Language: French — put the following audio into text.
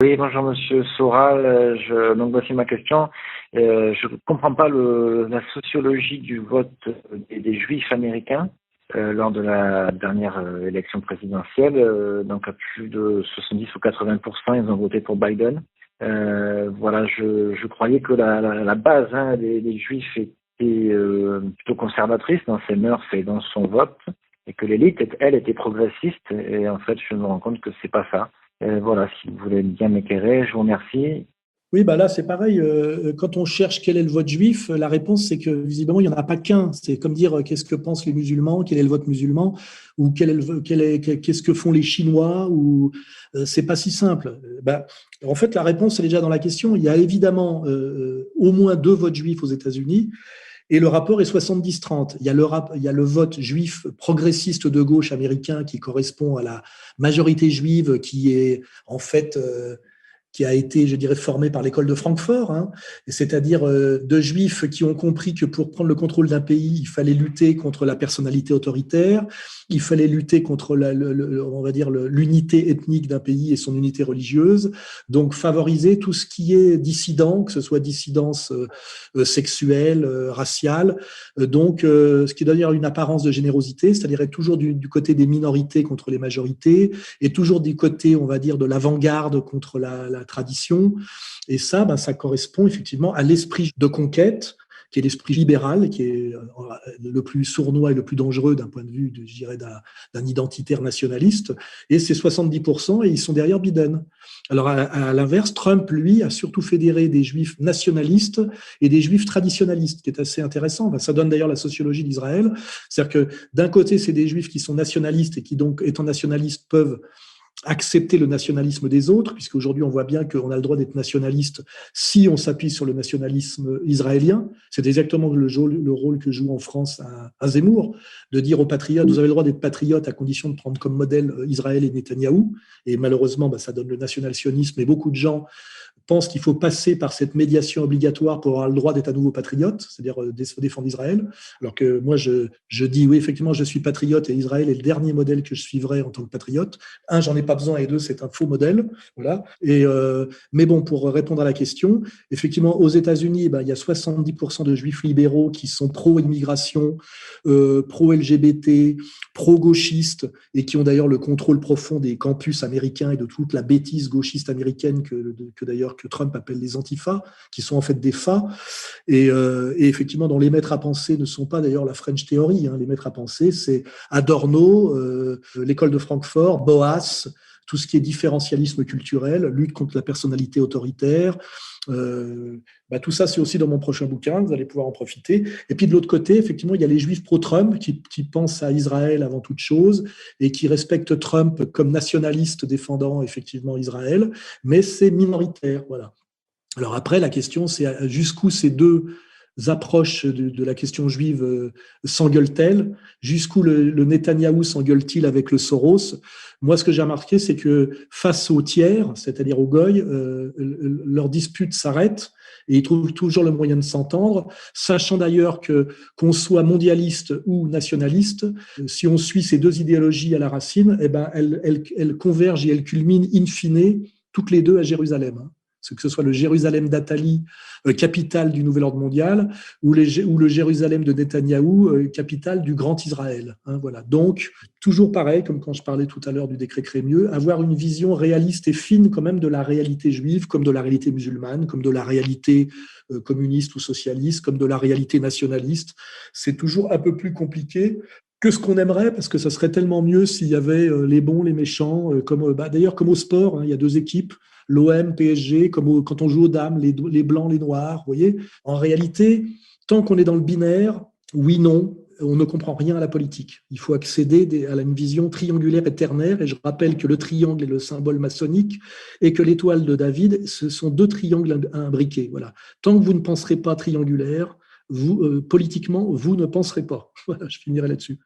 Oui, bonjour Monsieur Soral. Donc voici ma question. Je ne comprends pas la sociologie du vote des Juifs américains lors de la dernière élection présidentielle. Donc à plus de 70 ou 80%, ils ont voté pour Biden. Voilà, je croyais que la base des Juifs était plutôt conservatrice dans ses mœurs et dans son vote, et que l'élite, elle, était progressiste. Et en fait, je me rends compte que c'est pas ça. Voilà, si vous voulez bien m'éclairer, je vous remercie. Oui, bah là, c'est pareil. Quand on cherche quel est le vote juif, la réponse, c'est que visiblement, il n'y en a pas qu'un. C'est comme dire qu'est-ce que pensent les musulmans, quel est le vote musulman, ou qu'est-ce que font les Chinois, ou c'est pas si simple. En fait, la réponse, elle est déjà dans la question. Il y a évidemment au moins deux votes juifs aux États-Unis, et le rapport est 70-30. Il y a le vote juif progressiste de gauche américain qui correspond à la majorité juive qui est en fait qui a été, je dirais, formé par l'école de Francfort, hein, c'est-à-dire de juifs qui ont compris que pour prendre le contrôle d'un pays, il fallait lutter contre la personnalité autoritaire, il fallait lutter contre on va dire l'unité ethnique d'un pays et son unité religieuse, donc favoriser tout ce qui est dissident, que ce soit dissidence sexuelle, raciale, ce qui donne une apparence de générosité, c'est-à-dire être toujours du côté des minorités contre les majorités, et toujours du côté, on va dire, de l'avant-garde contre la tradition. Et ça, ça correspond effectivement à l'esprit de conquête, qui est l'esprit libéral, qui est le plus sournois et le plus dangereux d'un point de vue, je dirais, d'un identitaire nationaliste. Et c'est 70%, et ils sont derrière Biden. Alors, à l'inverse, Trump, lui, a surtout fédéré des juifs nationalistes et des juifs traditionalistes, qui est assez intéressant. Ça donne d'ailleurs la sociologie d'Israël. C'est-à-dire que d'un côté, c'est des juifs qui sont nationalistes et qui, donc, étant nationalistes, peuvent accepter le nationalisme des autres, puisqu'aujourd'hui on voit bien qu'on a le droit d'être nationaliste si on s'appuie sur le nationalisme israélien. C'est exactement le rôle que joue en France à Zemmour, de dire aux patriotes, vous avez le droit d'être patriote à condition de prendre comme modèle Israël et Netanyahou. Et malheureusement, ça donne le national-sionisme, et beaucoup de gens pensent qu'il faut passer par cette médiation obligatoire pour avoir le droit d'être à nouveau patriote, c'est-à-dire défendre Israël. Alors que moi, je dis oui, effectivement, je suis patriote et Israël est le dernier modèle que je suivrai en tant que patriote. Un, j'en ai pas besoin, et deux, c'est un faux modèle. Voilà. Mais bon, pour répondre à la question, effectivement, aux États-Unis, il y a 70% de juifs libéraux qui sont pro-immigration, pro-LGBT, pro-gauchistes, et qui ont d'ailleurs le contrôle profond des campus américains et de toute la bêtise gauchiste américaine que d'ailleurs que Trump appelle les antifas, qui sont en fait des fas. Et effectivement, dont les maîtres à penser ne sont pas d'ailleurs la French Theory. Hein. Les maîtres à penser, c'est Adorno, l'école de Francfort, Boas, tout ce qui est différentialisme culturel, lutte contre la personnalité autoritaire. Tout ça, c'est aussi dans mon prochain bouquin, vous allez pouvoir en profiter. Et puis de l'autre côté, effectivement, il y a les juifs pro-Trump qui pensent à Israël avant toute chose et qui respectent Trump comme nationaliste défendant effectivement Israël, mais c'est minoritaire. Voilà. Alors après, la question, c'est jusqu'où ces deux approches de la question juive s'engueulent-elles? Jusqu'où le Netanyahou s'engueule-t-il avec le Soros? Moi, ce que j'ai remarqué, c'est que face aux tiers, c'est-à-dire aux goy, leur dispute s'arrête et ils trouvent toujours le moyen de s'entendre, sachant d'ailleurs que qu'on soit mondialiste ou nationaliste, si on suit ces deux idéologies à la racine, elles convergent et elles culminent in fine toutes les deux à Jérusalem. Que ce soit le Jérusalem d'Atali, capitale du nouvel ordre mondial, ou le Jérusalem de Netanyahou, capitale du grand Israël. Hein, voilà. Donc, toujours pareil, comme quand je parlais tout à l'heure du décret Crémieux, avoir une vision réaliste et fine quand même de la réalité juive, comme de la réalité musulmane, comme de la réalité communiste ou socialiste, comme de la réalité nationaliste. C'est toujours un peu plus compliqué que ce qu'on aimerait, parce que ça serait tellement mieux s'il y avait les bons, les méchants, d'ailleurs comme au sport, hein, il y a deux équipes, l'OM, PSG, quand on joue aux dames, les blancs, les noirs, vous voyez. En réalité, tant qu'on est dans le binaire, oui, non, on ne comprend rien à la politique. Il faut accéder à une vision triangulaire et ternaire, et je rappelle que le triangle est le symbole maçonnique, et que l'étoile de David, ce sont deux triangles imbriqués. Voilà. Tant que vous ne penserez pas triangulaire, politiquement, vous ne penserez pas. Voilà, je finirai là-dessus.